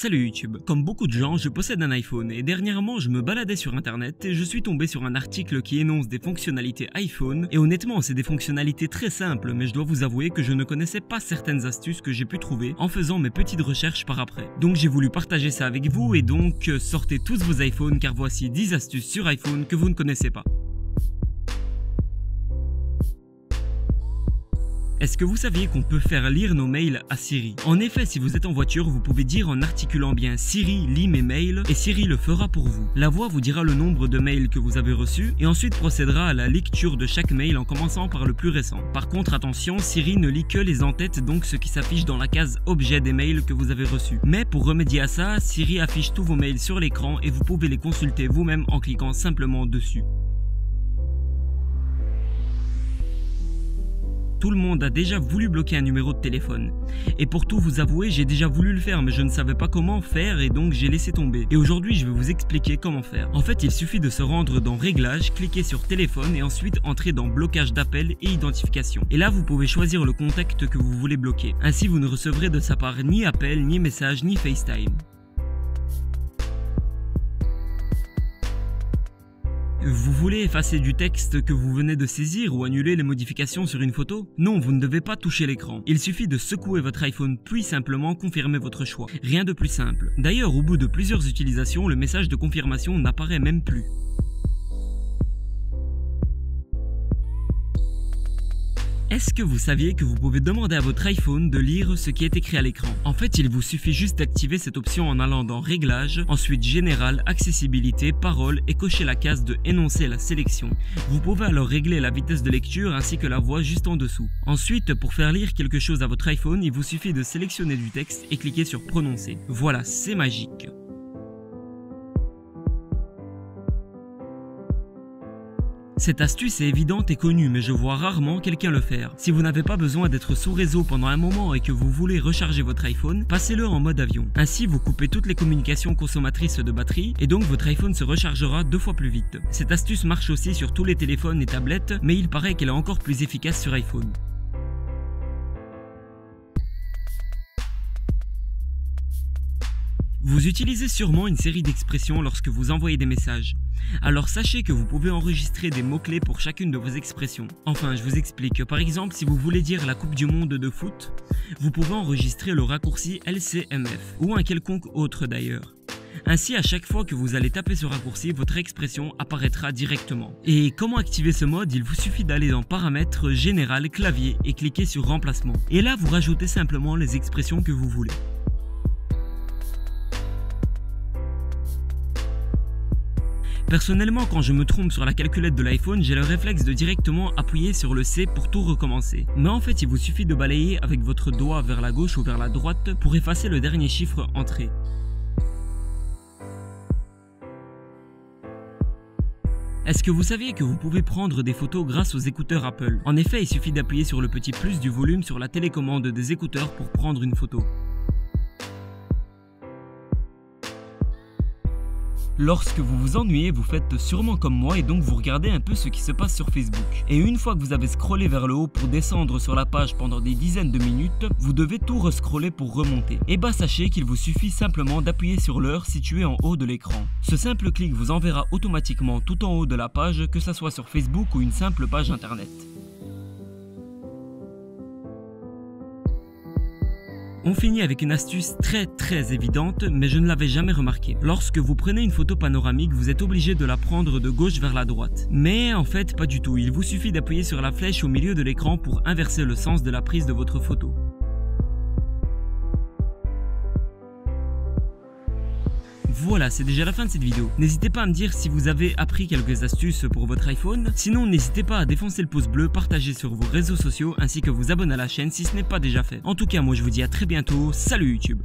Salut YouTube. Comme beaucoup de gens, je possède un iPhone et dernièrement je me baladais sur internet et je suis tombé sur un article qui énonce des fonctionnalités iPhone et honnêtement c'est des fonctionnalités très simples mais je dois vous avouer que je ne connaissais pas certaines astuces que j'ai pu trouver en faisant mes petites recherches par après. Donc j'ai voulu partager ça avec vous et donc sortez tous vos iPhones car voici 10 astuces sur iPhone que vous ne connaissez pas. Est-ce que vous saviez qu'on peut faire lire nos mails à Siri? En effet, si vous êtes en voiture, vous pouvez dire en articulant bien Siri, lis mes mails et Siri le fera pour vous. La voix vous dira le nombre de mails que vous avez reçus et ensuite procédera à la lecture de chaque mail en commençant par le plus récent. Par contre, attention, Siri ne lit que les en-têtes, donc ce qui s'affiche dans la case objet des mails que vous avez reçus. Mais pour remédier à ça, Siri affiche tous vos mails sur l'écran et vous pouvez les consulter vous-même en cliquant simplement dessus. Tout le monde a déjà voulu bloquer un numéro de téléphone. Et pour tout vous avouer, j'ai déjà voulu le faire mais je ne savais pas comment faire et donc j'ai laissé tomber. Et aujourd'hui je vais vous expliquer comment faire. En fait il suffit de se rendre dans Réglages, cliquer sur téléphone et ensuite entrer dans blocage d'appel et identification. Et là vous pouvez choisir le contact que vous voulez bloquer. Ainsi vous ne recevrez de sa part ni appel, ni message, ni FaceTime. Vous voulez effacer du texte que vous venez de saisir ou annuler les modifications sur une photo? Non, vous ne devez pas toucher l'écran. Il suffit de secouer votre iPhone puis simplement confirmer votre choix. Rien de plus simple. D'ailleurs, au bout de plusieurs utilisations, le message de confirmation n'apparaît même plus. Est-ce que vous saviez que vous pouvez demander à votre iPhone de lire ce qui est écrit à l'écran? En fait, il vous suffit juste d'activer cette option en allant dans Réglages, ensuite Général, Accessibilité, Paroles et cocher la case de Énoncer la sélection. Vous pouvez alors régler la vitesse de lecture ainsi que la voix juste en dessous. Ensuite, pour faire lire quelque chose à votre iPhone, il vous suffit de sélectionner du texte et cliquer sur Prononcer. Voilà, c'est magique. Cette astuce est évidente et connue mais je vois rarement quelqu'un le faire. Si vous n'avez pas besoin d'être sous réseau pendant un moment et que vous voulez recharger votre iPhone, passez-le en mode avion. Ainsi vous coupez toutes les communications consommatrices de batterie et donc votre iPhone se rechargera 2 fois plus vite. Cette astuce marche aussi sur tous les téléphones et tablettes mais il paraît qu'elle est encore plus efficace sur iPhone. Vous utilisez sûrement une série d'expressions lorsque vous envoyez des messages. Alors sachez que vous pouvez enregistrer des mots-clés pour chacune de vos expressions. Enfin, je vous explique. Par exemple, si vous voulez dire la Coupe du Monde de foot, vous pouvez enregistrer le raccourci LCMF ou un quelconque autre d'ailleurs. Ainsi, à chaque fois que vous allez taper ce raccourci, votre expression apparaîtra directement. Et comment activer ce mode? Il vous suffit d'aller dans Paramètres, Général, Clavier et cliquer sur Remplacement. Et là, vous rajoutez simplement les expressions que vous voulez. Personnellement, quand je me trompe sur la calculette de l'iPhone, j'ai le réflexe de directement appuyer sur le C pour tout recommencer. Mais en fait, il vous suffit de balayer avec votre doigt vers la gauche ou vers la droite pour effacer le dernier chiffre entré. Est-ce que vous saviez que vous pouvez prendre des photos grâce aux écouteurs Apple? En effet, il suffit d'appuyer sur le petit plus du volume sur la télécommande des écouteurs pour prendre une photo. Lorsque vous vous ennuyez, vous faites sûrement comme moi et donc vous regardez un peu ce qui se passe sur Facebook. Et une fois que vous avez scrollé vers le haut pour descendre sur la page pendant des dizaines de minutes, vous devez tout rescroller pour remonter. Et bah sachez qu'il vous suffit simplement d'appuyer sur l'heure située en haut de l'écran. Ce simple clic vous enverra automatiquement tout en haut de la page, que ça soit sur Facebook ou une simple page internet. On finit avec une astuce très évidente, mais je ne l'avais jamais remarqué. Lorsque vous prenez une photo panoramique, vous êtes obligé de la prendre de gauche vers la droite. Mais en fait, pas du tout. Il vous suffit d'appuyer sur la flèche au milieu de l'écran pour inverser le sens de la prise de votre photo. Voilà, c'est déjà la fin de cette vidéo. N'hésitez pas à me dire si vous avez appris quelques astuces pour votre iPhone. Sinon, n'hésitez pas à défoncer le pouce bleu, partager sur vos réseaux sociaux ainsi que vous abonner à la chaîne si ce n'est pas déjà fait. En tout cas, moi je vous dis à très bientôt. Salut YouTube!